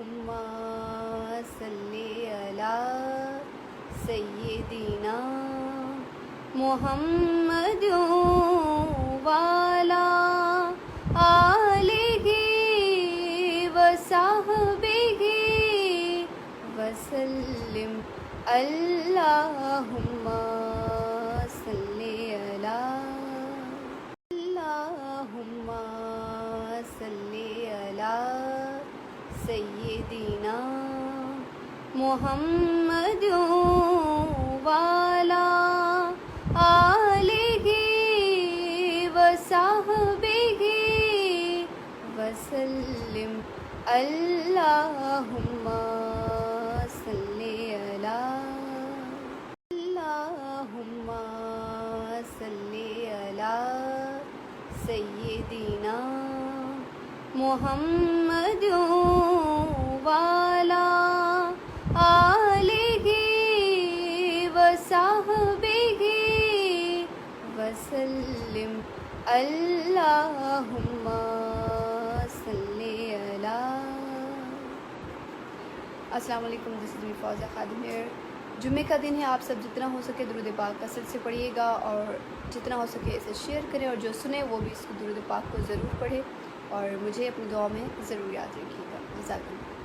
اللہم صلی علی سیدنا محمد وعلی آلہ وصحبہ وسلم اللہم صلی علی اللہم صلی علی سیدنا محمد وعلی آلہ وصحبہ وسلم اللہم صلی علی اللہم صلی علی سیدنا محمد وعلی آلہ وصحبہ وسلم اللہم صلی علی. السلام علیکم، دس از می فوزیہ خادم ہیئر. جمعے کا دن ہے، آپ سب جتنا ہو سکے درود پاک کثرت سے پڑھیے گا اور جتنا ہو سکے اسے شیئر کریں، اور جو سنے وہ بھی اس کو درود پاک کو ضرور پڑھے اور مجھے اپنی دعا میں ضرور یاد رکھیے گا. جزاک اللہ.